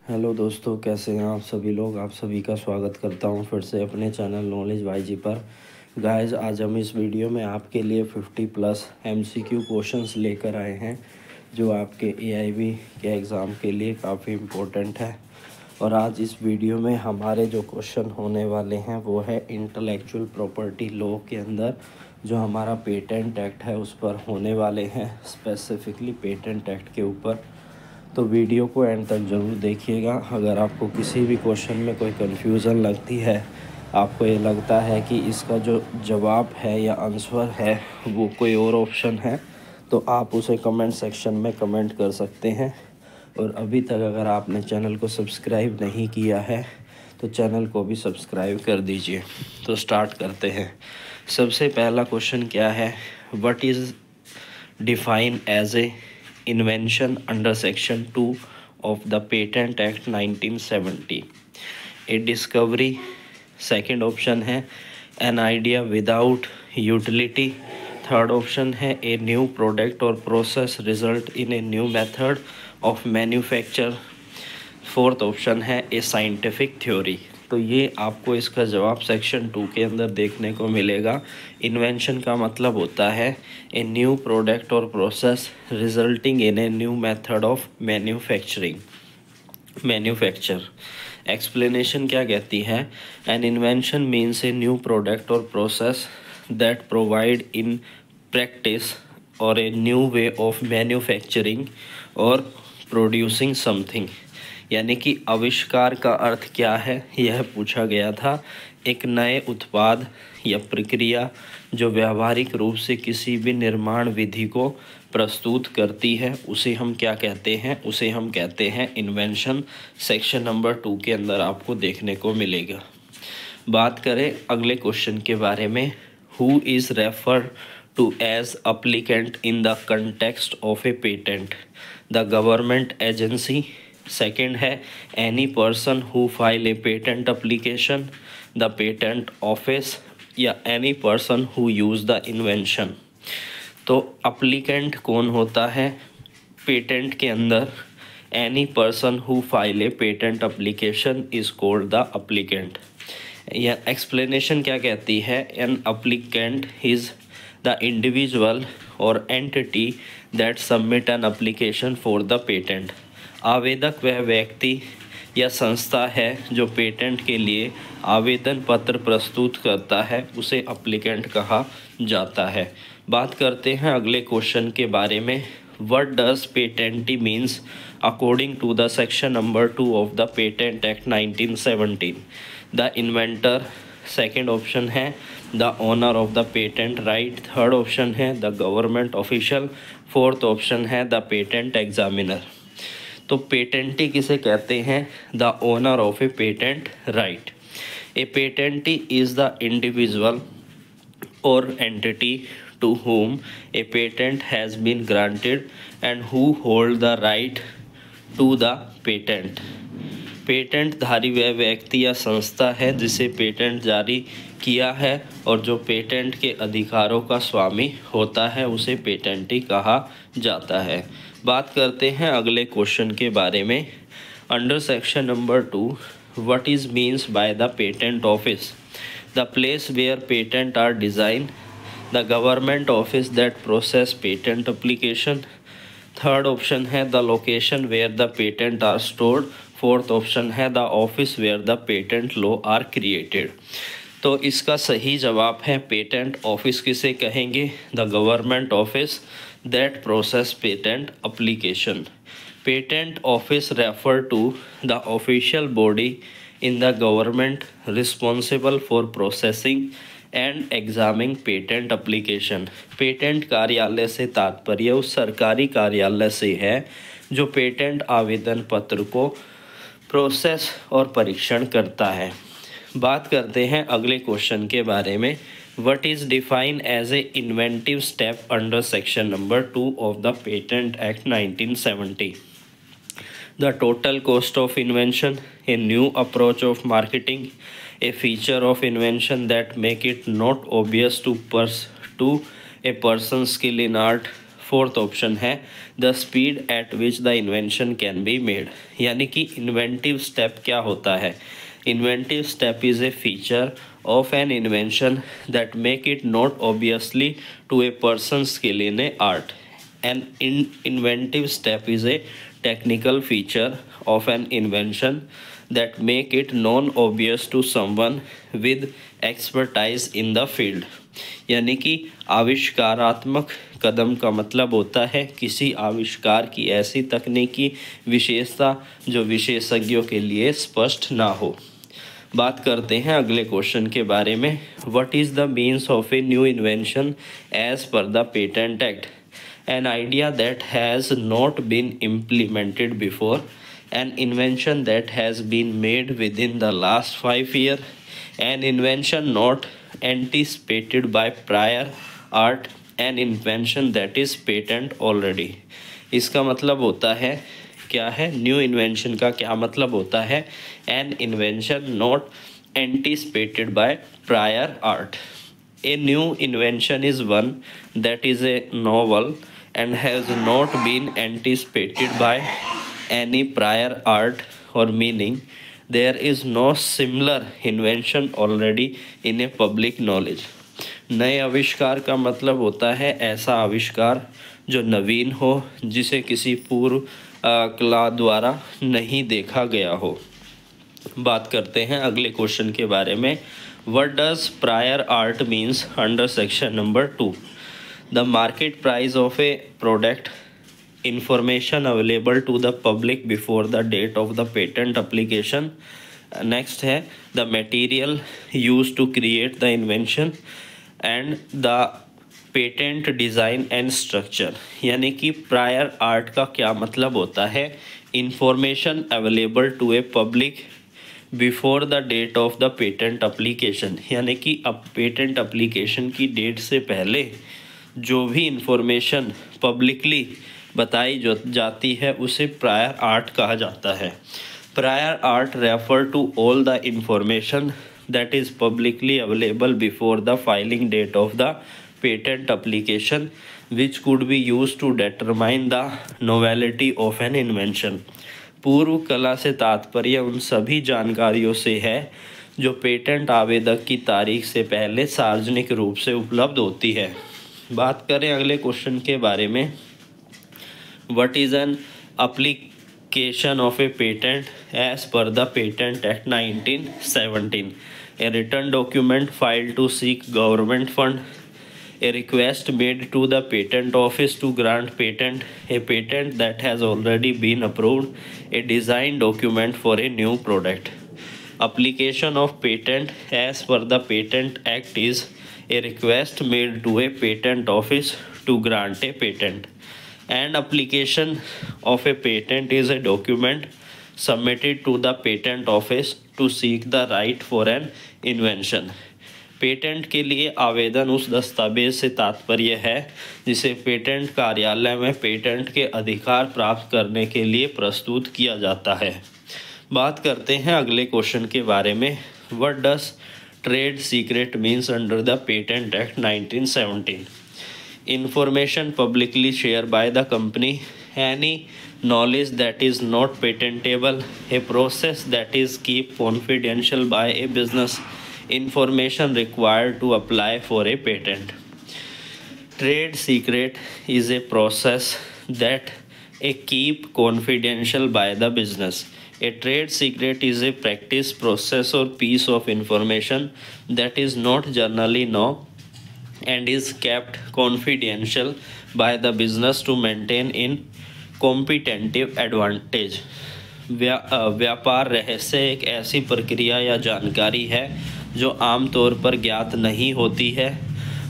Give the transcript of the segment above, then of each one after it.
Hello दोस्तों, कैसे हैं आप सभी लोग। आप सभी का स्वागत करता हूं फिर से अपने चैनल नॉलेज वाईजी पर। गाइस, आज हम इस वीडियो में आपके लिए 50+ एमसीक्यू क्वेश्चंस लेकर आए हैं जो आपके एआईबी के एग्ज़ाम के लिए काफ़ी इम्पोर्टेंट है। और आज इस वीडियो में हमारे जो क्वेश्चन होने वाले हैं वो है इंटेलेक्चुअल प्रॉपर्टी लॉ के अंदर जो हमारा पेटेंट एक्ट है उस पर होने वाले हैं, स्पेसिफिकली पेटेंट एक्ट के ऊपर। तो वीडियो को एंड तक ज़रूर देखिएगा। अगर आपको किसी भी क्वेश्चन में कोई कन्फ्यूज़न लगती है, आपको ये लगता है कि इसका जो जवाब है या आंसर है वो कोई और ऑप्शन है, तो आप उसे कमेंट सेक्शन में कमेंट कर सकते हैं। और अभी तक अगर आपने चैनल को सब्सक्राइब नहीं किया है तो चैनल को भी सब्सक्राइब कर दीजिए। तो स्टार्ट करते हैं। सबसे पहला क्वेश्चन क्या है, what is define as a invention under section 2 of the patent act 1970? a discovery, second option है an idea without utility, third option है a new product or process result in a new method of manufacture, fourth option है ए scientific theory. तो ये आपको इसका जवाब section 2 के अंदर देखने को मिलेगा। इन्वेंशन का मतलब होता है ए न्यू प्रोडक्ट और process resulting in a new method of manufacture. Explanation क्या कहती है, an invention means a new product और process that provide in practice और a new way of manufacturing और प्रोड्यूसिंग समथिंग। यानी कि आविष्कार का अर्थ क्या है यह पूछा गया था। एक नए उत्पाद या प्रक्रिया जो व्यावहारिक रूप से किसी भी निर्माण विधि को प्रस्तुत करती है उसे हम क्या कहते हैं, उसे हम कहते हैं इन्वेंशन। सेक्शन नंबर 2 के अंदर आपको देखने को मिलेगा। बात करें अगले क्वेश्चन के बारे में, who is refer to as applicant in the context of a patent, the government agency, second है any person who file a patent application, the patent office, या any person who use the invention. तो applicant कौन होता है patent के अंदर, any person who file a patent application is called the applicant. या explanation क्या कहती है, an applicant is the individual और entity that submit an application for the patent. आवेदक वह व्यक्ति या संस्था है जो पेटेंट के लिए आवेदन पत्र प्रस्तुत करता है, उसे अप्लीकेंट कहा जाता है। बात करते हैं अगले क्वेश्चन के बारे में, what does patentee means according to the section number 2 of the patent act 1917? The inventor, second option है the owner of the patent right, third option है the government official, fourth option है the patent examiner. तो patentee किसे कहते हैं, the owner of a patent right. A patentee is the individual और entity to whom a patent has been granted and who hold the right to the patent. Patent धारी वह व्यक्ति या संस्था है जिसे पेटेंट जारी किया है और जो पेटेंट के अधिकारों का स्वामी होता है उसे पेटेंटी कहा जाता है। बात करते हैं अगले क्वेश्चन के बारे में, under section number 2 what is means by the patent office, the place where patent are design, the government office that process patent application, third option है the location where the patent are stored, fourth option है the office where the patent law are created. तो इसका सही जवाब है patent office किसे कहेंगे, the government office that process patent application. Patent office refer to the official body in the government responsible for processing and examining patent application. Patent कार्यालय से तात्पर्य उस सरकारी कार्यालय से है जो पेटेंट आवेदन पत्र को प्रोसेस और परीक्षण करता है। बात करते हैं अगले क्वेश्चन के बारे में, what is define as a inventive step under section number 2 of the patent act 1970? The total cost of invention, a new approach of marketing, a feature of invention that make it not obvious to a person skill in art, fourth option है the speed at which the invention can be made, यानी कि inventive step क्या होता है। Inventive step is a feature of an invention that make it not obviously to a person's skill in a art. An inventive step is a technical feature of an invention that make it non-obvious to someone with expertise in the field. यानी कि आविष्कारात्मक कदम का मतलब होता है किसी आविष्कार की ऐसी तकनीकी विशेषता जो विशेषज्ञों के लिए स्पष्ट ना हो। बात करते हैं अगले क्वेश्चन के बारे में। What is the means of a new invention as per the patent act? An idea that has not been implemented before, an invention that has been made within the last 5 years, an invention not anticipated by prior art, an invention that is patent already. इसका मतलब होता है क्या है, new invention का क्या मतलब होता है? An invention not anticipated by prior art. A new invention is one that is a novel and has not been anticipated by any prior art और meaning there is no similar invention already in a public knowledge. नए आविष्कार का मतलब होता है ऐसा आविष्कार जो नवीन हो, जिसे किसी पूर्व कला द्वारा नहीं देखा गया हो। बात करते हैं अगले क्वेश्चन के बारे में। What does prior art means under section number 2? The market price of a product, information available to the public before the date of the patent application. Next है the material use to create the invention and the patent design and structure. यानी कि prior art का क्या मतलब होता है? Information available to a public before the date of the patent application, यानी कि अब पेटेंट एप्लीकेशन की डेट से पहले जो भी इंफॉर्मेशन पब्लिकली बताई जाती है उसे प्रायर आर्ट कहा जाता है। Prior art refer to all the information that is publicly available before the filing date of the patent application which could be used to determine the novelty of an invention। पूर्व कला से तात्पर्य उन सभी जानकारियों से है जो पेटेंट आवेदक की तारीख से पहले सार्वजनिक रूप से उपलब्ध होती है। बात करें अगले क्वेश्चन के बारे में। What is an application of a patent as per the patent act 1917? A written document filed to seek government fund, a request made to the patent office to grant patent, a patent that has already been approved, a design document for a new product। Application of patent as per the Patent Act is a request made to a patent office to grant a patent. An application of a patent is a document submitted to the patent office to seek the right for an invention। Patent के लिए आवेदन उस दस्तावेज से तात्पर्य है जिसे patent कार्यालय में पेटेंट के अधिकार प्राप्त करने के लिए प्रस्तुत किया जाता है। बात करते हैं अगले क्वेश्चन के बारे में। What does trade secret means under the patent act 1917? Information publicly share by the company, any knowledge that is not patentable, a process that is kept confidential by a business, information required to apply for a patent। Trade secret is a process that keep confidential by the business। A trade secret is a practice, process or piece of information that is not generally known and is kept confidential by the business to maintain in competitive advantage। व्यापार रहस्य एक ऐसी प्रक्रिया या जानकारी है जो आमतौर पर ज्ञात नहीं होती है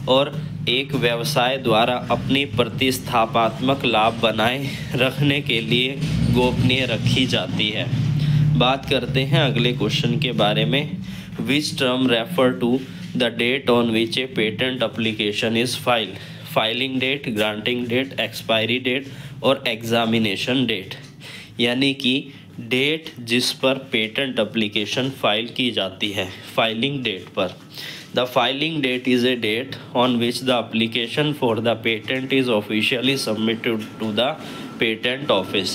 और एक व्यवसाय द्वारा अपनी प्रतिस्थापनात्मक लाभ बनाए रखने के लिए गोपनीय रखी जाती है। बात करते हैं अगले क्वेश्चन के बारे में। Which term refer to the date on which a patent application is filed? Filing date, granting date, expiry date और एग्जामिनेशन डेट। यानी कि डेट जिस पर पेटेंट एप्लीकेशन फाइल की जाती है, फाइलिंग डेट पर, The filing date is a date on which the application for the patent is officially submitted to the patent office.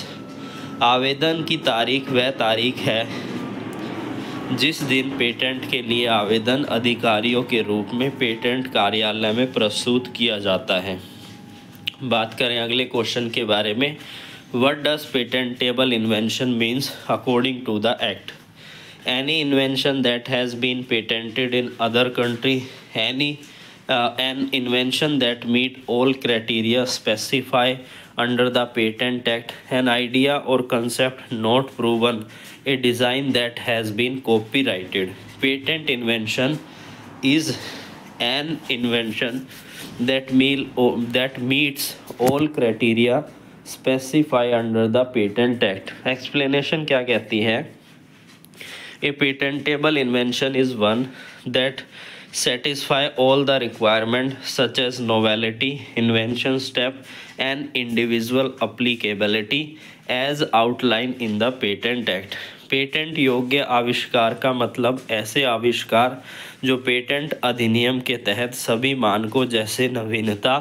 आवेदन की तारीख वह तारीख है जिस दिन पेटेंट के लिए आवेदन अधिकारियों के रूप में पेटेंट कार्यालय में प्रस्तुत किया जाता है। बात करें अगले क्वेश्चन के बारे में, what does patentable invention means according to the act? Any invention that has been patented in other country, an invention that meet all criteria specified under the Patent Act, an idea or concept not proven, a design that has been copyrighted. Patent invention is an invention that meets all criteria specified under the Patent Act. Explanation क्या कहती है? A patentable invention is one that satisfy all the requirements such as novelty, invention step, and individual applicability as outlined in the Patent Act. Patent योग्य आविष्कार का मतलब ऐसे आविष्कार जो पेटेंट अधिनियम के तहत सभी मानकों जैसे नवीनता,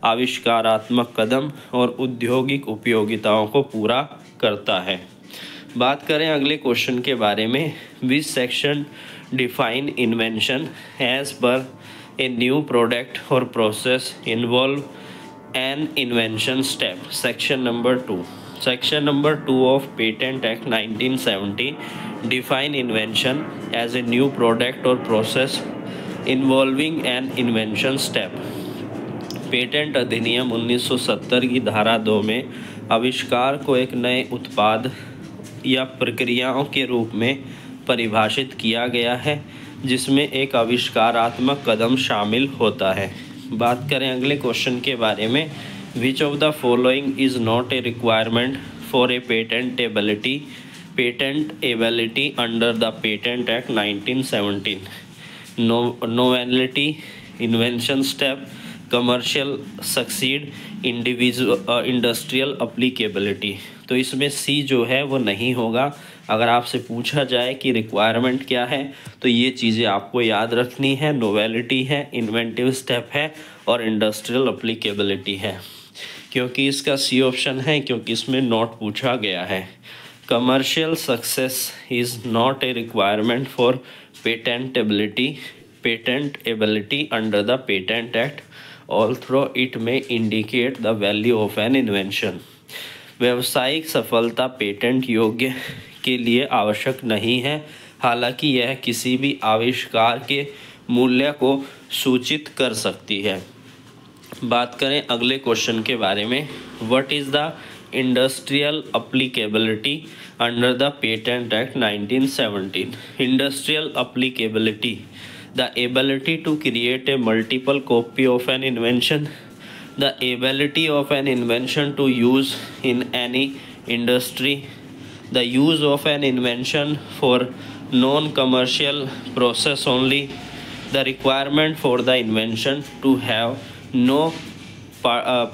आविष्कारात्मक कदम और औद्योगिक उपयोगिताओं को पूरा करता है। बात करें अगले क्वेश्चन के बारे में, which section define invention as per a new product और process involve an invention step? Section number 2। Section number 2 of patent act 1970 define invention as a new product और process involving an invention step. Patent अधिनियम 1970 की धारा 2 में आविष्कार को एक नए उत्पाद या प्रक्रियाओं के रूप में परिभाषित किया गया है जिसमें एक आविष्कारात्मक कदम शामिल होता है। बात करें अगले क्वेश्चन के बारे में, which of the following is not a requirement for a patent ability under the patent act 1917? Novelty, invention step, commercial succeed, industrial applicability. तो इसमें सी जो है वो नहीं होगा। अगर आपसे पूछा जाए कि रिक्वायरमेंट क्या है तो ये चीज़ें आपको याद रखनी है, नोवेलिटी है, इन्वेंटिव स्टेप है और इंडस्ट्रियल अप्लीकेबिलिटी है। क्योंकि इसका सी ऑप्शन है, क्योंकि इसमें नॉट पूछा गया है। Commercial success is not a requirement for patentability under the patent act, although it may indicate the value of an invention. व्यावसायिक सफलता पेटेंट योग्य के लिए आवश्यक नहीं है, हालांकि यह किसी भी आविष्कार के मूल्य को सूचित कर सकती है। बात करें अगले क्वेश्चन के बारे में, what is the industrial applicability under the patent act 1917? Industrial applicability, the ability to create a multiple copy of an invention, the ability of an invention to use in any industry, the use of an invention for non-commercial process only, the requirement for the invention to have no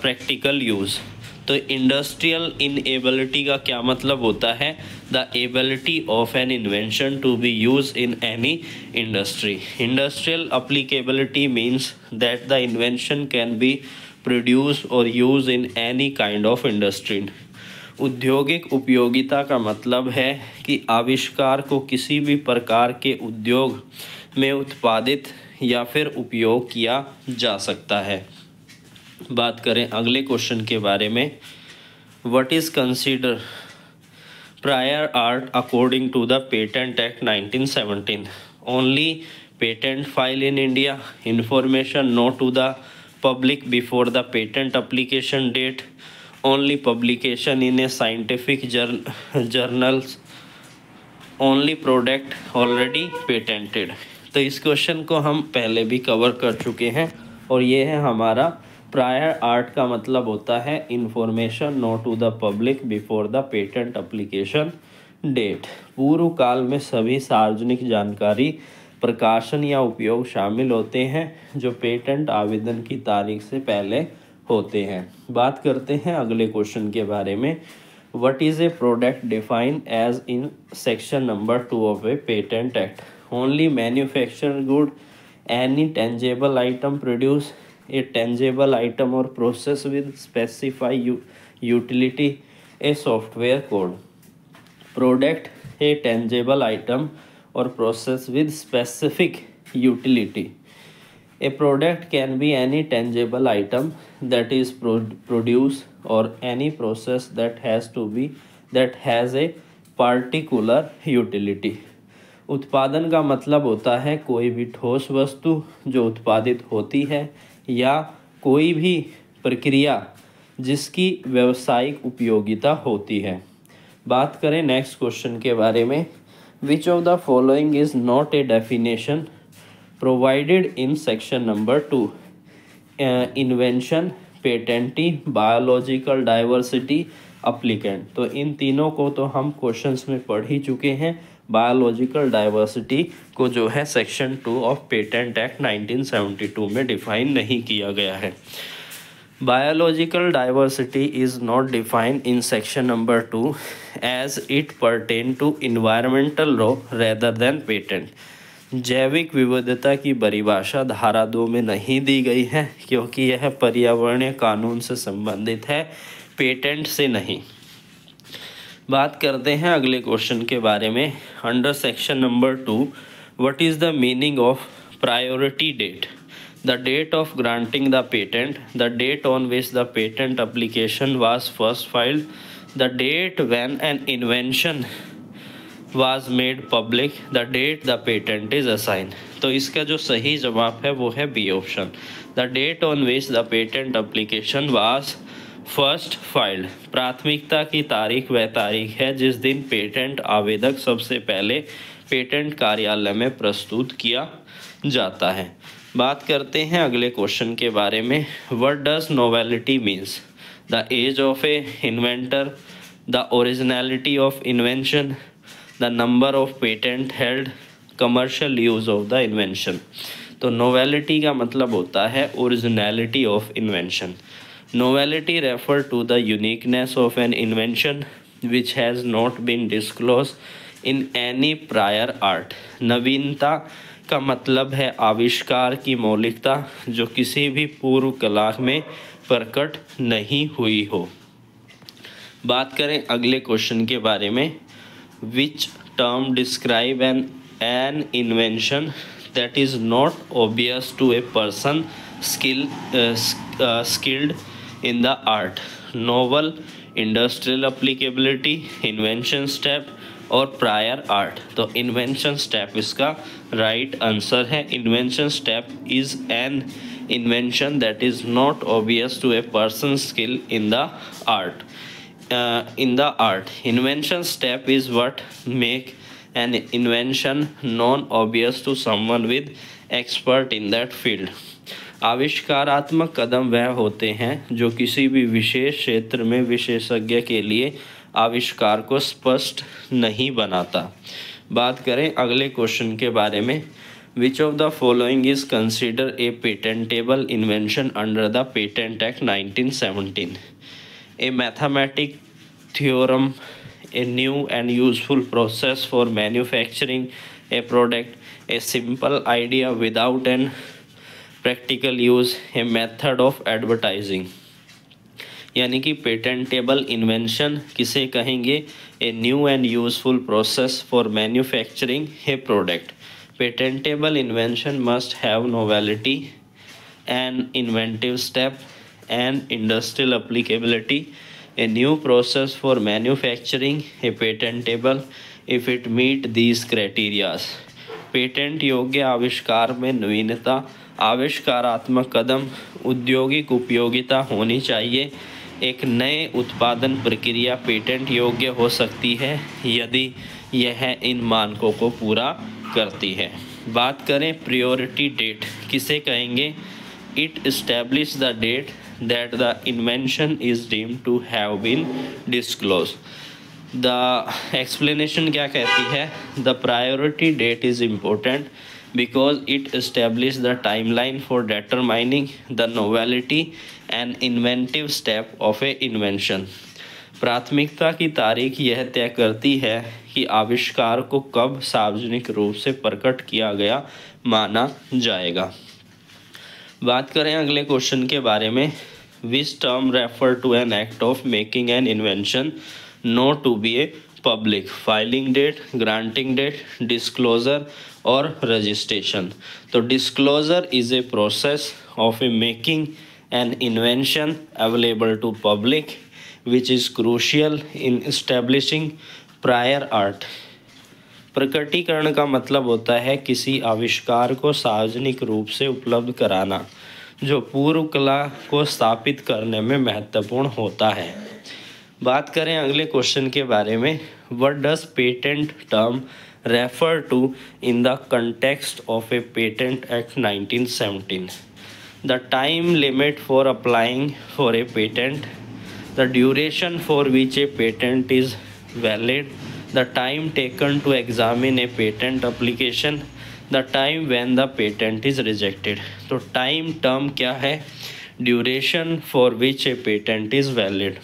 practical use। तो industrial inability का क्या मतलब होता है? The ability of an invention to be use in any industry. Industrial applicability means that the invention can be produce और use in any kind of industry. औद्योगिक उपयोगिता का मतलब है कि आविष्कार को किसी भी प्रकार के उद्योग में उत्पादित या फिर उपयोग किया जा सकता है। बात करें अगले क्वेश्चन के बारे में, what is consider prior art according to the patent act 1917? Only patent file in India, information note to the public before the patent application date, only publication in a scientific journals, only product already patented. तो इस question को हम पहले भी cover कर चुके हैं और ये है हमारा प्रायर आर्ट का मतलब होता है information note to the public before the patent application date. पूर्व काल में सभी सार्वजनिक जानकारी, प्रकाशन या उपयोग शामिल होते हैं जो पेटेंट आवेदन की तारीख से पहले होते हैं। बात करते हैं अगले क्वेश्चन के बारे में, what is a product defined as in section number 2 of a patent act? Only manufacture good, Any tangible item produce a tangible item or process with specified utility, a software code. Product, a tangible item or process with specific utility. A product can be any tangible item that is produced or any process that has a particular utility. उत्पादन का मतलब होता है कोई भी ठोस वस्तु जो उत्पादित होती है या कोई भी प्रक्रिया जिसकी व्यावसायिक उपयोगिता होती है। बात करें नेक्स्ट क्वेश्चन के बारे में, which of the following is not a definition provided in section number 2? Invention, patentee, biological diversity, applicant. तो इन तीनों को तो हम क्वेश्चंस में पढ़ ही चुके हैं। बायोलॉजिकल डाइवर्सिटी को जो है सेक्शन 2 ऑफ पेटेंट एक्ट 1972 में डिफाइन नहीं किया गया है। Biological diversity is not defined in section number 2 as it pertain to environmental law rather than patent. जैविक विविधता की परिभाषा धारा 2 में नहीं दी गई है क्योंकि यह पर्यावरणीय कानून से संबंधित है, पेटेंट से नहीं। बात करते हैं अगले क्वेश्चन के बारे में। Under section number 2, what is the meaning of priority date? The date of granting the patent, the date on which the patent application was first filed, the date when an invention was made public, the date the patent is assigned। तो इसका जो सही जवाब है वो है B option, the date on which the patent application was first filed. प्राथमिकता की तारीख वह तारीख है जिस दिन पेटेंट आवेदक सबसे पहले पेटेंट कार्यालय में प्रस्तुत किया जाता है। बात करते हैं अगले क्वेश्चन के बारे में, what does novelty means? The age of a inventor, the originality of invention, the number of patent held, commercial use of the invention. तो नोवेलिटी का मतलब होता है originality of invention. Novelty refer to the uniqueness of an invention which has not been disclose in any prior art. नवीनता का मतलब है आविष्कार की मौलिकता जो किसी भी पूर्व कला में प्रकट नहीं हुई हो। बात करें अगले क्वेश्चन के बारे में, which term describe an invention that is not obvious to a person skilled in the art? Novel, industrial applicability, invention step और prior art। तो invention step इसका right answer है। invention step is an invention that is not obvious to a person skilled in the art। Invention step is what make an invention non-obvious to someone with expert in that field। आविष्कारात्मक कदम वह होते हैं जो किसी भी विशेष क्षेत्र में विशेषज्ञ के लिए आविष्कार को स्पष्ट नहीं बनाता। बात करें अगले क्वेश्चन के बारे में, which of the following is consider a patentable invention under the patent act 1917? A mathematic theorem, a new and useful process for manufacturing a product, a simple idea without an practical use, a method of advertising। यानी कि patentable invention किसे कहेंगे? A new and useful process for manufacturing a product. Patentable invention must have novelty, an inventive step, and industrial applicability, a new process for manufacturing a patentable if it meet these criteria। Patent योग्य आविष्कार में नवीनता, आविष्कारात्मक कदम, औद्योगिक उपयोगिता होनी चाहिए। एक नए उत्पादन प्रक्रिया पेटेंट योग्य हो सकती है यदि यह इन मानकों को पूरा करती है। बात करें प्रायोरिटी डेट किसे कहेंगे? It establish the date that the invention is deemed to have been disclosed। the explanation क्या कहती है? the priority date is important because it establishes the timeline for determining the novelty and inventive step of a invention। प्राथमिकता की तारीख यह तय करती है कि आविष्कार को कब सार्वजनिक रूप से प्रकट किया गया माना जाएगा। बात करें अगले क्वेश्चन के बारे में, which term refer to an act of making an invention known to be a public, filing date, granting date, disclosure और रजिस्ट्रेशन। तो disclosure is a process of a making an invention available to public which is crucial in establishing prior art. प्रकटीकरण का मतलब होता है किसी आविष्कार को सार्वजनिक रूप से उपलब्ध कराना, जो पूर्व कला को स्थापित करने में महत्वपूर्ण होता है। बात करें अगले क्वेश्चन के बारे में, what does patent term refer to in the context of a patent act 1917? The time limit for applying for a patent, the duration for which a patent is valid, the time taken to examine a patent application, the time when the patent is rejected। तो time term क्या है? Duration for which a patent is valid.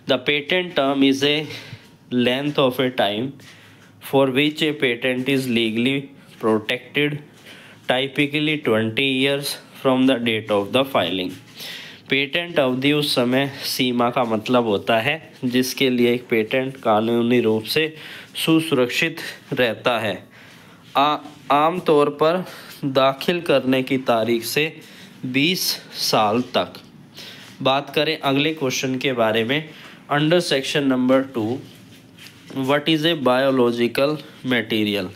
The patent term is a length of a time for which a patent is legally protected, typically 20 years from the date of the filing. Patent अवधि उस समय सीमा का मतलब होता है जिसके लिए एक पेटेंट कानूनी रूप से सुसुरक्षित रहता है, आम तौर पर दाखिल करने की तारीख से 20 साल तक। बात करें अगले क्वेश्चन के बारे में, under section number 2, what is a biological material?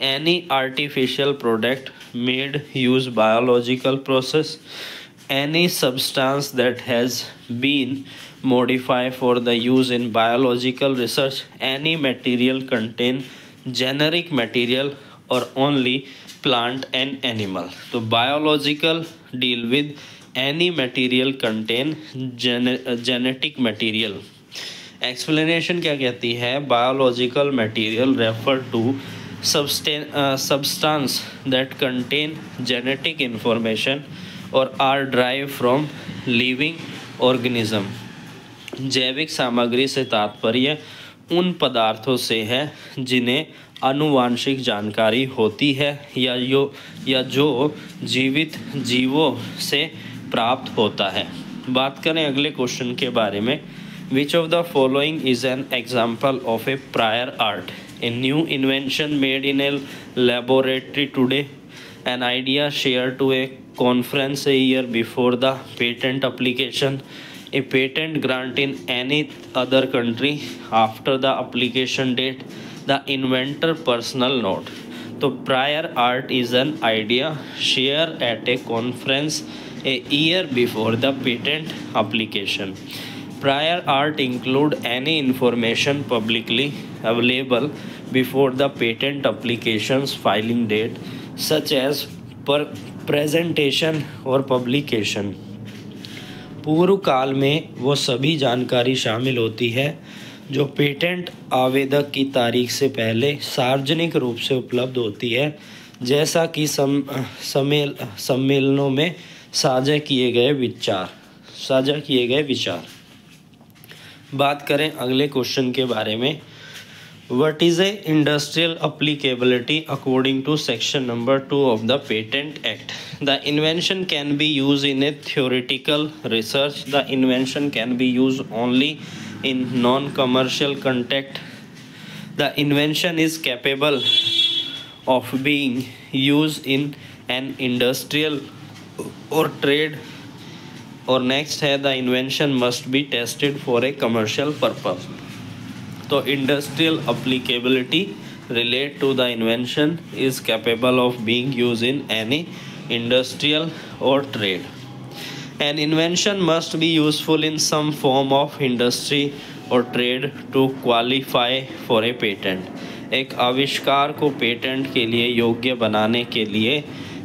Any artificial product made use biological process, any substance that has been modified for the use in biological research, any material contain generic material or only plant and animal। तो biological deal with any material contain genetic material। explanation क्या कहती है? biological material refer to substance that contain genetic information और are derived from living organism. जैविक सामग्री से तात्पर्य उन पदार्थों से है जिन्हें आनुवांशिक जानकारी होती है या जो जीवित जीवों से प्राप्त होता है। बात करें अगले क्वेश्चन के बारे में, which of the following is an example of A prior art? A new invention made in a laboratory today, an idea shared to a conference a year before the patent application, a patent grant in any other country after the application date, the inventor personal note। तो prior art is an idea shared at a conference a year before the patent application। Prior art include any information publicly available before the patent application's filing date, such as presentation और publication। पूर्व काल में वो सभी जानकारी शामिल होती है जो पेटेंट आवेदक की तारीख से पहले सार्वजनिक रूप से उपलब्ध होती है, जैसा कि सम्मेलनों में साझा किए गए विचार। बात करें अगले क्वेश्चन के बारे में, What is a industrial applicability according to section number 2 of the Patent Act? The invention can be used in a theoretical research. The invention can be used only in non-commercial context. The invention is capable of being used in an industrial or trade. और next है the invention must be tested for a commercial purpose। तो industrial applicability relate to the invention is capable of being use in any industrial और trade. An invention must be useful in some form of industry और trade to qualify for a patent. एक आविष्कार को patent के लिए योग्य बनाने के लिए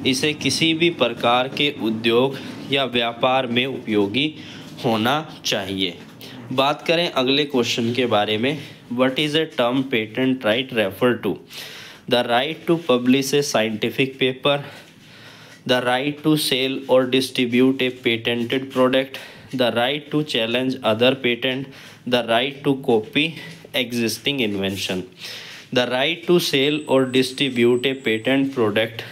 इसे किसी भी प्रकार के उद्योग या व्यापार में उपयोगी होना चाहिए। बात करें अगले क्वेश्चन के बारे में, what is a term patent right refer to? The right to publish a scientific paper, the right to sell और distribute a patented product, the right to challenge other patent, the right to copy existing invention. The right to sell or distribute a patent product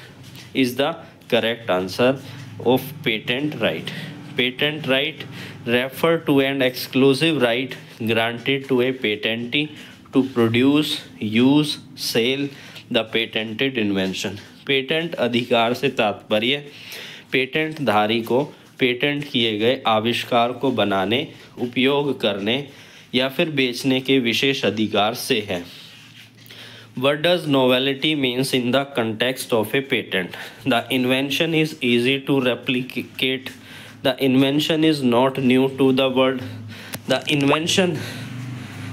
is the correct answer of patent right. Patent right refer to an exclusive right granted to a patentee to produce, use, sell the patented invention. Patent अधिकार से तात्पर्य patent धारी को patent किए गए आविष्कार को बनाने, उपयोग करने या फिर बेचने के विशेष अधिकार से है. What does novelty means in the context of a patent? The invention is easy to replicate. The invention is not new to the world. The invention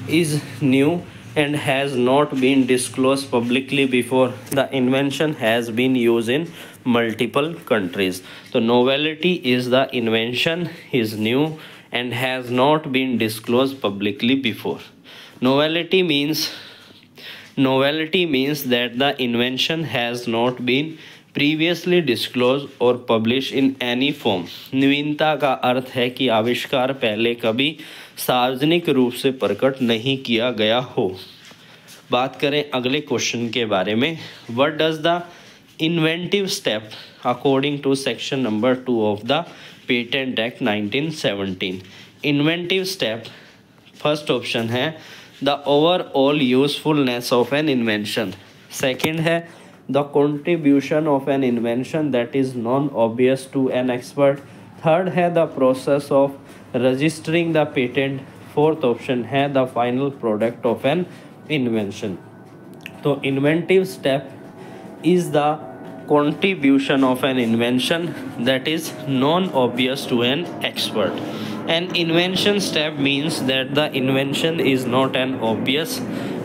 is new and has not been disclosed publicly before. The invention has been used in multiple countries. So novelty is the invention is new and has not been disclosed publicly before. Novelty means that the invention has not been previously disclosed or published in any form. नवीनता का अर्थ है कि आविष्कार पहले कभी सार्वजनिक रूप से प्रकट नहीं किया गया हो. बात करें अगले क्वेश्चन के बारे में. What does the inventive step according to section number 2 of the patent act 1917. Inventive step first option है the overall usefulness of an invention. Second है the contribution of an invention that is non obvious to an expert. Third है the process of registering the patent. Fourth option है the final product of an invention. तो inventive step is the contribution of an invention that is non-obvious to an expert. An invention step means that the invention is not an obvious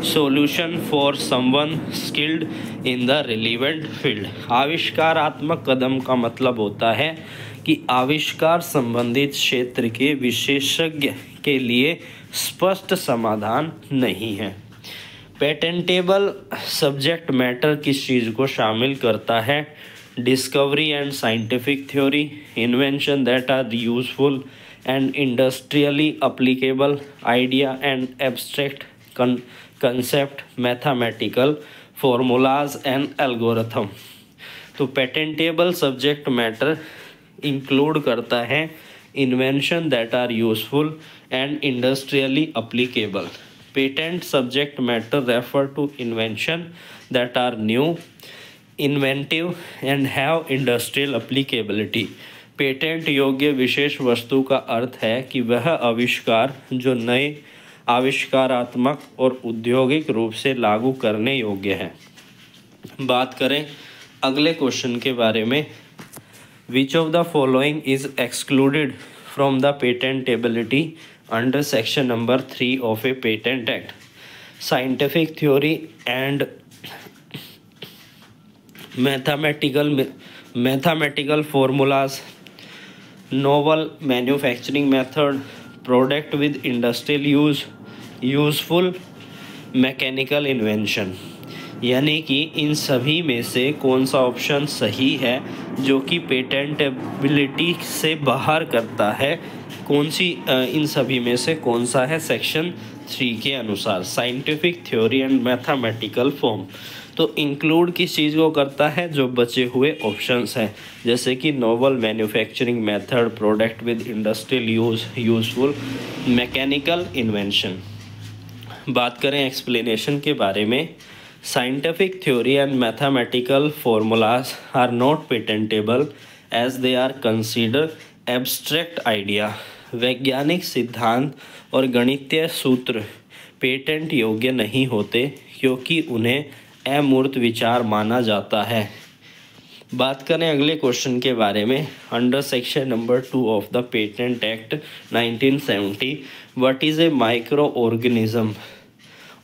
solution for someone skilled in the relevant field. आविष्कारात्मक कदम का मतलब होता है कि आविष्कार संबंधित क्षेत्र के विशेषज्ञ के लिए स्पष्ट समाधान नहीं है. पेटेंटेबल सब्जेक्ट मैटर किस चीज़ को शामिल करता है? Discovery and scientific theory, invention that are useful and industrially applicable, idea and abstract concept, mathematical formulas and algorithm. तो पेटेंटेबल सब्जेक्ट मैटर इंक्लूड करता है invention that are useful and industrially applicable. Patent subject matter refer to invention that are new, inventive and have industrial applicability. Patent योग्य विशेष वस्तु का अर्थ है कि वह आविष्कार जो नए, आविष्कारात्मक और औद्योगिक रूप से लागू करने योग्य है. बात करें अगले क्वेश्चन के बारे में. Which of the following is excluded from the patentability under section number 3 of a patent act? Scientific theory and mathematical formulas, novel manufacturing method, product with industrial use, useful mechanical invention. यानी कि इन सभी में से कौन सा option सही है जो कि पेटेंटेबिलिटी से बाहर करता है? कौन सी इन सभी में से कौन सा है सेक्शन 3 के अनुसार? Scientific theory and mathematical form. तो इंक्लूड किस चीज़ को करता है? जो बचे हुए ऑप्शंस हैं जैसे कि novel manufacturing method, product with industrial use, useful mechanical invention. बात करें एक्सप्लेनेशन के बारे में. Scientific theory and mathematical formulas are not patentable as they are consider abstract idea. वैज्ञानिक सिद्धांत और गणितीय सूत्र पेटेंट योग्य नहीं होते क्योंकि उन्हें अमूर्त विचार माना जाता है. बात करें अगले क्वेश्चन के बारे में. Under section number 2 of the patent act 1970, what is a micro organism?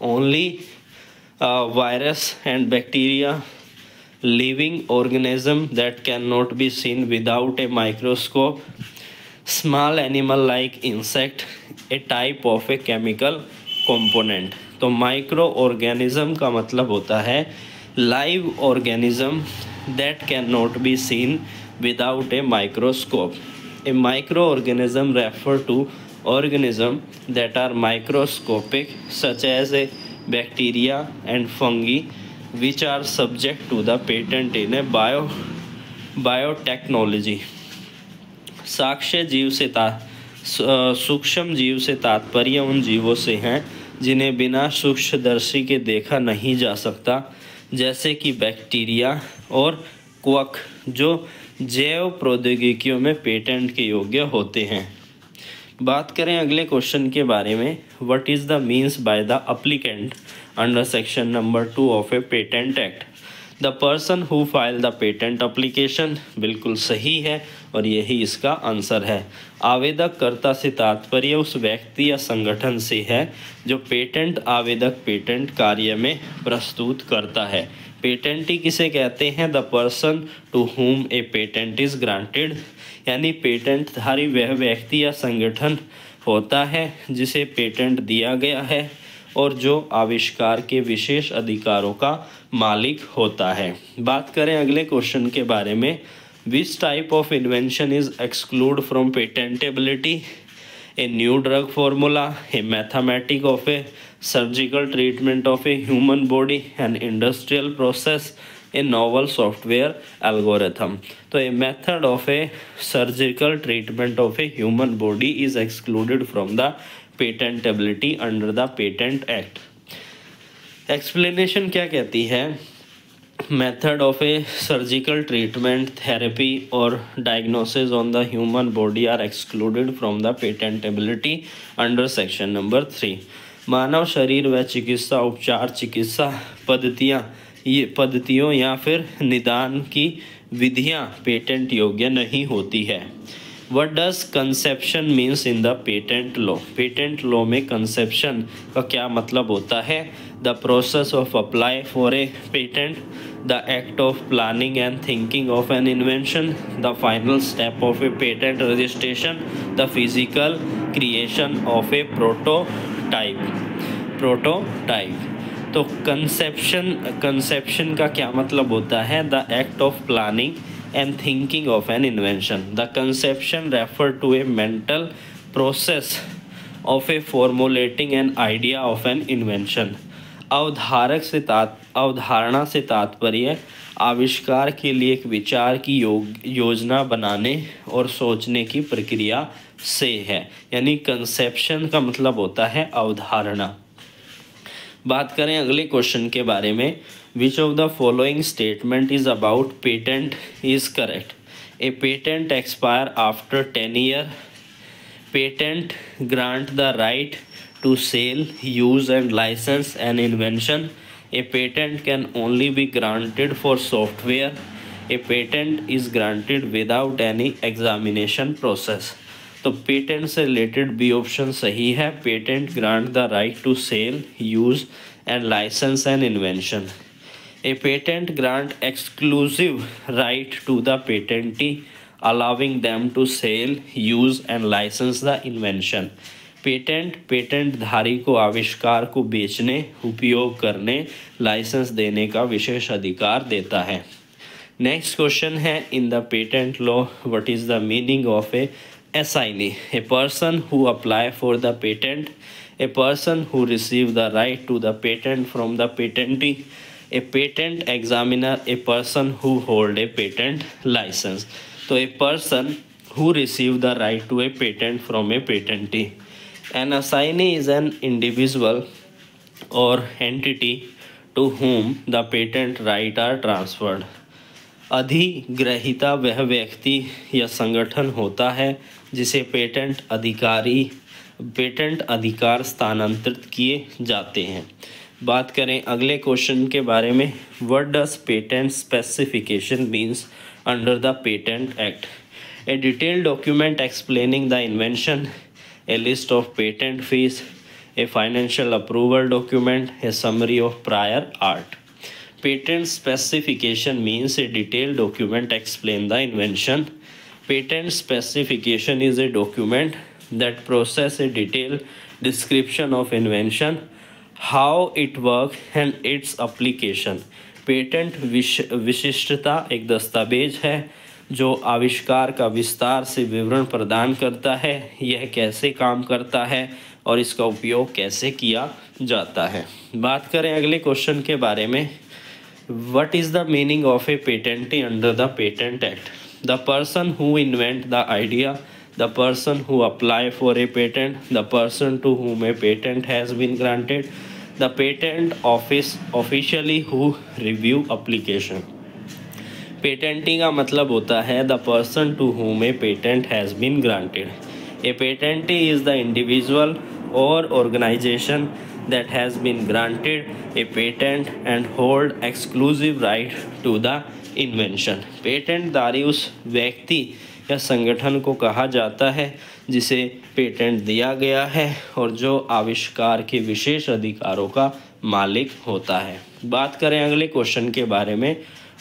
Only virus and bacteria, living organism that cannot be seen without a microscope, small animal like insect, a type of a chemical component. तो micro organism का मतलब होता है live organism that can not be seen without a microscope. A micro organism refer to organism that are microscopic, such as a bacteria and fungi, which are subject to the patent in a biotechnology. साक्ष्य जीव से सूक्ष्म जीव से तात्पर्य उन जीवों से हैं जिन्हें बिना सूक्ष्मदर्शी के देखा नहीं जा सकता, जैसे कि बैक्टीरिया और क्वक, जो जैव प्रौद्योगिकियों में पेटेंट के योग्य होते हैं। बात करें अगले क्वेश्चन के बारे में, what is the means by the applicant under section number 2 of a patent act? The person who file the patent application, बिल्कुल सही है और यही इसका आंसर है। आवेदक कर्ता से तात्पर्य उस व्यक्ति या संगठन से है जो पेटेंट आवेदक पेटेंट कार्य में प्रस्तुत करता है। पेटेंटी किसे कहते हैं? The person to whom A patent is granted, यानी पेटेंटधारी वह व्यक्ति या संगठन होता है जिसे पेटेंट दिया गया है और जो आविष्कार के विशेष अधिकारों का मालिक होता है। बात करें अगले क्वेश्चन के बारे में, which type of invention is exclude from patentability? A new drug formula, a mathematic of a surgical treatment of a human body, an industrial process, a novel software algorithm. तो a method of a surgical treatment of a human body is excluded from the patentability under the patent act. Explanation क्या कहती है? Method of a surgical treatment, therapy और diagnosis on the human body are excluded from the patentability under section number 3। मानव शरीर व चिकित्सा उपचार चिकित्सा पद्धतियों या फिर निदान की विधियां पेटेंट योग्य नहीं होती है। What does conception means in the patent law? Patent law में कंसेप्शन का क्या मतलब होता है? The process of apply for a patent, the act of planning and thinking of an invention, the final step of a patent registration, the physical creation of a prototype। तो conception का क्या मतलब होता है? The act of planning and thinking of an invention. The conception refer to a mental process of a formulating an idea of an invention. अवधारणा से तात्पर्य आविष्कार के लिए एक विचार की योजना बनाने और सोचने की प्रक्रिया से है, यानी कंसेप्शन का मतलब होता है अवधारणा। बात करें अगले क्वेश्चन के बारे में, Which of the following statement is about patent is correct? A patent expire after 10 years. Patent grant the right to sell, use and license an invention. A patent can only be granted for software. A patent is granted without any examination process. तो patent से related B option सही है। Patent grant the right to sell, use and license an invention. A patent grant exclusive right to the patentee, allowing them to sell, use and license the invention. Patent धारी को आविष्कार को बेचने, उपयोग करने, licence देने का विशेष अधिकार देता है। नेक्स्ट क्वेश्चन है, इन the patent law what is the meaning of A assignee? A person who apply for the patent, a person who receive the right to the patent from the patentee, a patent examiner, a person who hold a patent license. तो a person who receive the right to a patent from a patentee. An assignee is an individual or entity to whom the patent right are transferred. अधिग्रहीता वह व्यक्ति या संगठन होता है जिसे patent अधिकार स्थानांतरित किए जाते हैं। बात करें अगले क्वेश्चन के बारे में, what does patent specification means under the patent act? A detailed document explaining the invention, A list of patent fees, a financial approval document, A summary of prior art. Patent specification means a detailed document explain the invention. Patent specification is a document that process a detailed description of invention, how it works and its application. Patent विशिष्टता एक दस्तावेज है जो आविष्कार का विस्तार से विवरण प्रदान करता है, यह कैसे काम करता है और इसका उपयोग कैसे किया जाता है। बात करें अगले क्वेश्चन के बारे में, what is the meaning of a patentee under the patent act? The person who invent the idea, the person who apply for a patent, the person to whom a patent has been granted, the patent office officially who review application. Patentee का मतलब होता है the person to whom a patent has been granted. A patentee is the individual or organization that has been granted a patent and hold exclusive right to the invention. पेटेंटधारी उस व्यक्ति या संगठन को कहा जाता है जिसे पेटेंट दिया गया है और जो आविष्कार के विशेष अधिकारों का मालिक होता है। बात करें अगले क्वेश्चन के बारे में,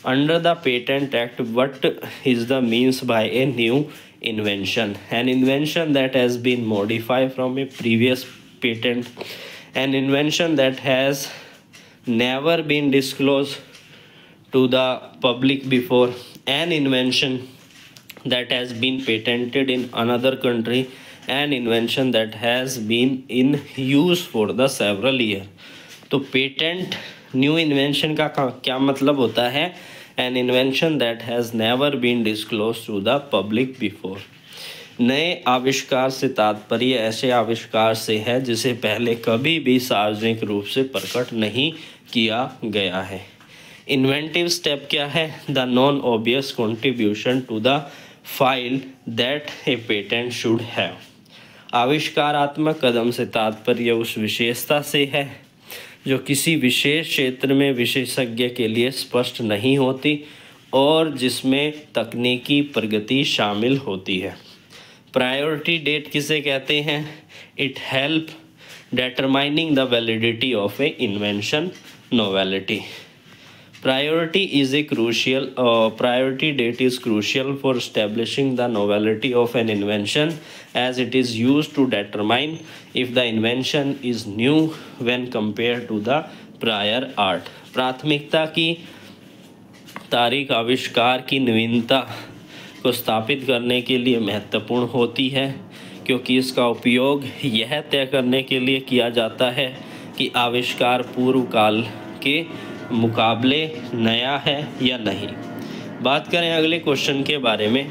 under the patent act what is the means by a new invention? An invention that has been modified from a previous patent, an invention that has never been disclose to the public before, an invention that has been patented in another country, an invention that has been in use for the several year. तो patent new invention का क्या मतलब होता है? An invention that has never been disclose to the public before. नए आविष्कार से तात्पर्य ऐसे आविष्कार से है जिसे पहले कभी भी सार्वजनिक रूप से प्रकट नहीं किया गया है। इन्वेंटिव स्टेप क्या है? The non obvious contribution to the file that a patent should have. आविष्कारात्मक कदम से तात्पर्य उस विशेषता से है जो किसी विशेष क्षेत्र में विशेषज्ञ के लिए स्पष्ट नहीं होती और जिसमें तकनीकी प्रगति शामिल होती है। प्रायोरिटी डेट किसे कहते हैं? It help determining the validity of a invention novelty. Priority date is crucial for establishing the novelty of an invention as it is used to determine if the invention is new when compared to the prior art. प्राथमिकता की तारीख आविष्कार की नवीनता को स्थापित करने के लिए महत्वपूर्ण होती है क्योंकि इसका उपयोग यह तय करने के लिए किया जाता है कि आविष्कार पूर्व काल के मुकाबले नया है या नहीं। बात करें अगले क्वेश्चन के बारे में,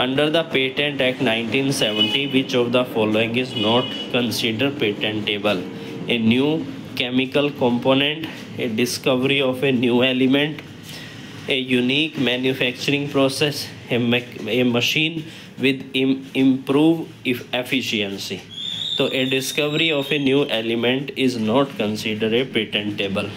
under the patent act 1970 which of the following is not consider patentable? A new chemical component, a discovery of a new element, a unique manufacturing process, a machine with improve efficiency. तो a discovery of a new element is not consider a patentable.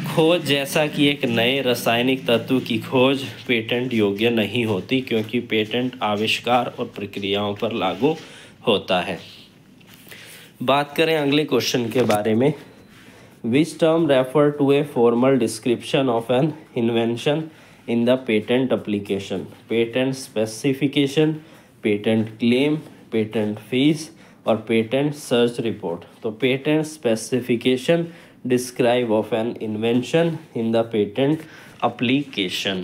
खोज जैसा कि एक नए रासायनिक तत्व की खोज पेटेंट योग्य नहीं होती क्योंकि पेटेंट आविष्कार और प्रक्रियाओं पर लागू होता है। बात करें अगले क्वेश्चन के बारे में, which term refer to a formal description of an invention in the patent application? Patent specification, patent claim, patent fees और पेटेंट सर्च रिपोर्ट। तो patent specification describe of an invention in the patent application.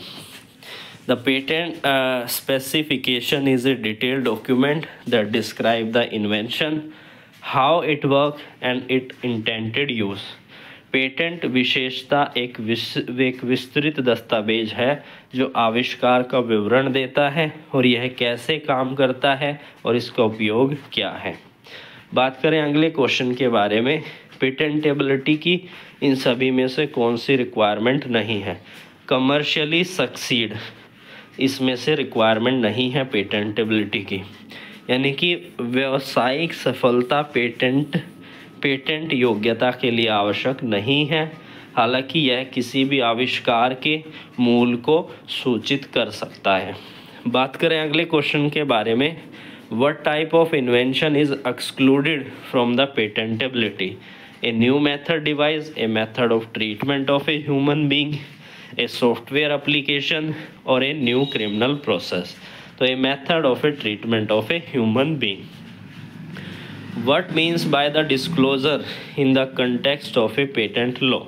The patent specification is a detailed document that describe the invention, how it works and its intended use. Patent विशेषता एक विस्तृत दस्तावेज है जो आविष्कार का विवरण देता है और यह कैसे काम करता है और इसका उपयोग क्या है। बात करें अगले क्वेश्चन के बारे में, पेटेंटेबिलिटी की इन सभी में से कौन सी रिक्वायरमेंट नहीं है? कमर्शियली सक्सीड, इसमें से रिक्वायरमेंट नहीं है पेटेंटेबिलिटी की, यानी कि व्यावसायिक सफलता पेटेंट योग्यता के लिए आवश्यक नहीं है, हालांकि यह किसी भी आविष्कार के मूल को सूचित कर सकता है। बात करें अगले क्वेश्चन के बारे में, what type of invention is excluded from the patentability? A new method device, a method of treatment of a human being, a software application or a new criminal process? तो a method of a treatment of a human being. What means by the disclosure in the context of a patent law?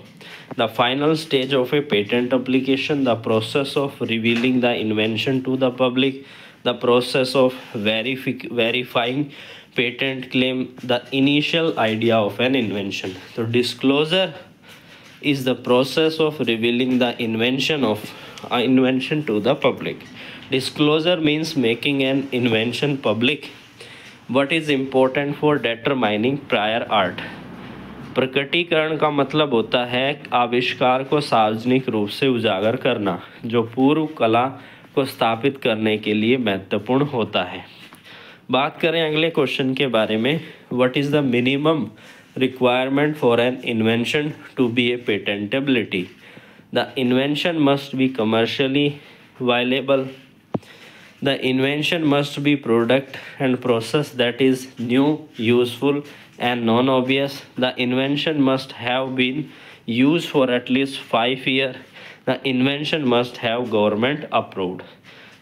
The final stage of a patent application, the process of revealing the invention to the public, the process of verifying patent claim, the initial idea of an invention. So disclosure is the process of revealing the invention to the public. Disclosure means making an invention public. What is important for determining prior art? प्रकटीकरण का मतलब होता है आविष्कार को सार्वजनिक रूप से उजागर करना, जो पूर्व कला को स्थापित करने के लिए महत्वपूर्ण होता है। बात करें अगले क्वेश्चन के बारे में, what is the minimum requirement for an invention to be a patentability? The invention must be commercially viable. The invention must be product and process that is new, useful and non-obvious. The invention must have been used for at least 5 years. The invention must have government approved.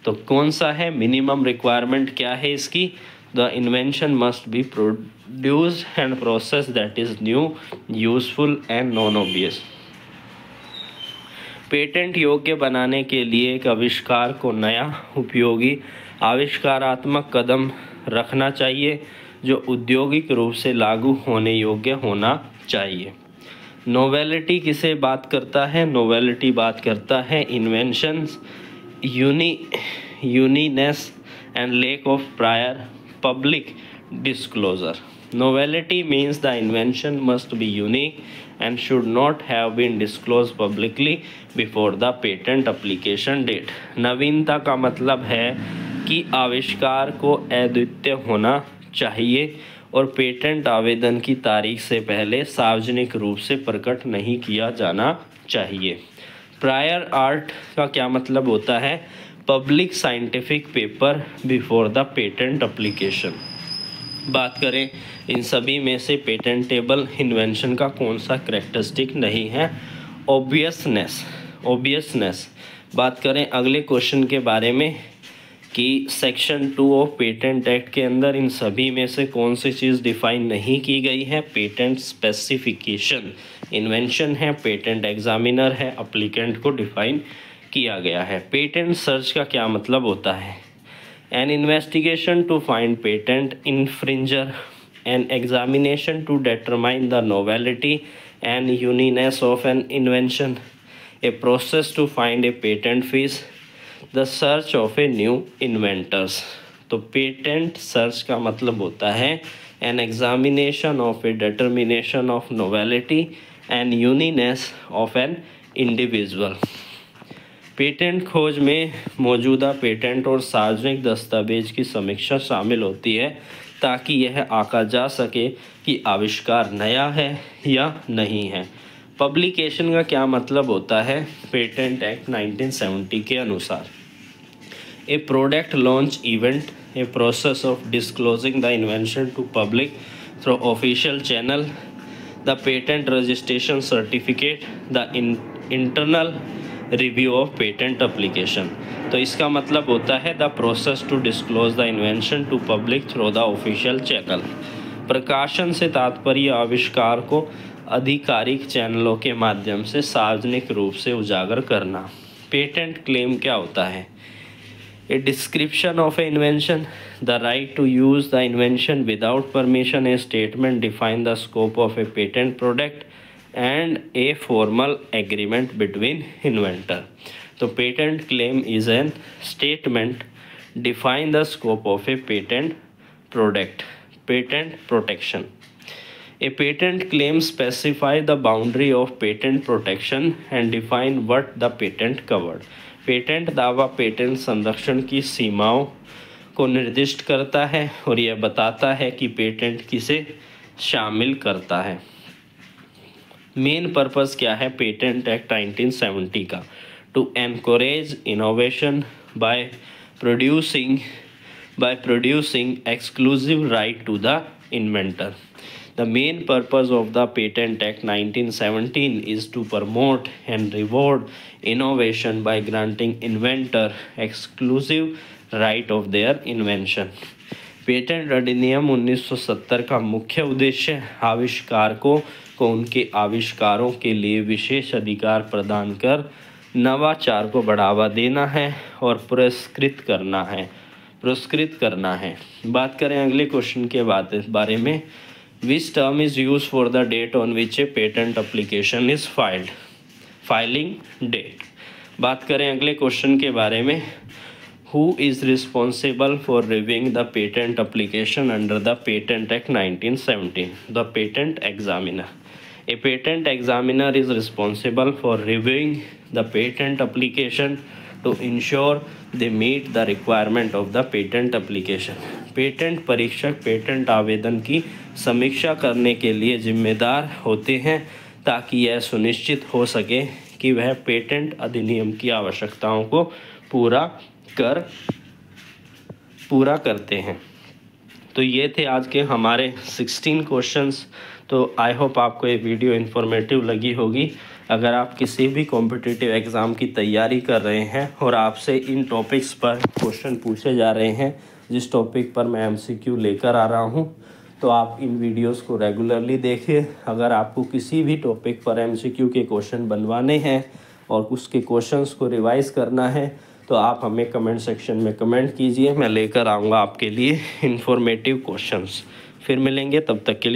तो कौन सा है minimum requirement, क्या है इसकी? The invention must be produced and process that is new, useful and non-obvious. Patent योग्य बनाने के लिए एक आविष्कार को नया, उपयोगी, आविष्कारात्मक कदम रखना चाहिए जो औद्योगिक रूप से लागू होने योग्य होना चाहिए। नोवेलिटी किसे बात करता है? नोवेलिटी बात करता है inventions, uniqueness and lack of prior public disclosure. Novelty means the invention must be unique and should not have been disclosed publicly before the patent application date. नवीनता का मतलब है कि आविष्कार को अद्वितीय होना चाहिए और पेटेंट आवेदन की तारीख से पहले सार्वजनिक रूप से प्रकट नहीं किया जाना चाहिए। प्रायर आर्ट का क्या मतलब होता है? Public scientific paper before the patent application. बात करें इन सभी में से पेटेंटेबल इन्वेंशन का कौन सा कैरेक्टरिस्टिक नहीं है? ऑब्वियसनेस। बात करें अगले क्वेश्चन के बारे में कि सेक्शन 2 ऑफ पेटेंट एक्ट के अंदर इन सभी में से कौन सी चीज़ डिफाइन नहीं की गई है? Patent specification. इन्वेंशन है, पेटेंट एग्जामिनर है, अप्लीकेंट को डिफाइन किया गया है। पेटेंट सर्च का क्या मतलब होता है? An investigation to find patent infringer, an examination to determine the novelty and uniqueness of an invention, a process to find a patent fees, the search of a new inventors. तो patent search का मतलब होता है an examination of a determination of novelty and uniqueness of an individual. Patent खोज में मौजूदा patent और सार्वजनिक दस्तावेज की समीक्षा शामिल होती है ताकि यह आंका जा सके कि आविष्कार नया है या नहीं है। पब्लिकेशन का क्या मतलब होता है? पेटेंट एक्ट 1970 के अनुसार a product launch event, a process of disclosing the invention to public through official channel, the patent registration certificate, the internal review of patent application. तो इसका मतलब होता है the process to disclose the invention to public through the official channel. प्रकाशन से तात्पर्य आविष्कार को आधिकारिक चैनलों के माध्यम से सार्वजनिक रूप से उजागर करना। पेटेंट क्लेम क्या होता है? A description of a invention, the right to use the invention without permission, a statement define the scope of a patent product and a formal agreement between inventor. So patent claim is an statement define the scope of a patent product. Patent protection. A patent claim specify the boundary of patent protection and define what the patent covered. Patent दावा patent संरक्षण की सीमाओं को निर्दिष्ट करता है और यह बताता है कि पेटेंट किसे शामिल करता है। मेन पर्पस क्या है पेटेंट एक्ट 1970 का? To encourage innovation by producing exclusive right to the inventor. The main purpose of the patent act 1917 is to promote and reward innovation by granting inventor exclusive right of their invention. Patent अधिनियम 1970 का मुख्य उद्देश्य आविष्कारकों को उनके आविष्कारों के लिए विशेष अधिकार प्रदान कर नवाचार को बढ़ावा देना है और पुरस्कृत करना है। बात करें अगले क्वेश्चन के बारे में, which term is use for the date on which a patent application is filed, filing date. बात करें अगले क्वेश्चन के बारे में, Who is responsible for reviewing the patent application under the Patent Act 1970? The patent examiner. A patent examiner is responsible for reviewing the patent application to ensure they meet the requirement of the patent application. Patent परीक्षक patent आवेदन की समीक्षा करने के लिए जिम्मेदार होते हैं ताकि यह सुनिश्चित हो सके कि वह पेटेंट अधिनियम की आवश्यकताओं को पूरा करते हैं। तो ये थे आज के हमारे 16 क्वेश्चंस। तो आई होप आपको ये वीडियो इन्फॉर्मेटिव लगी होगी। अगर आप किसी भी कॉम्पिटिटिव एग्ज़ाम की तैयारी कर रहे हैं और आपसे इन टॉपिक्स पर क्वेश्चन पूछे जा रहे हैं, जिस टॉपिक पर मैं MCQ लेकर आ रहा हूँ, तो आप इन वीडियोस को रेगुलरली देखिए। अगर आपको किसी भी टॉपिक पर MCQ के क्वेश्चन बनवाने हैं और उसके क्वेश्चंस को रिवाइज़ करना है तो आप हमें कमेंट सेक्शन में कमेंट कीजिए, मैं लेकर आऊँगा आपके लिए इन्फॉर्मेटिव क्वेश्चंस। फिर मिलेंगे, तब तक के लिए।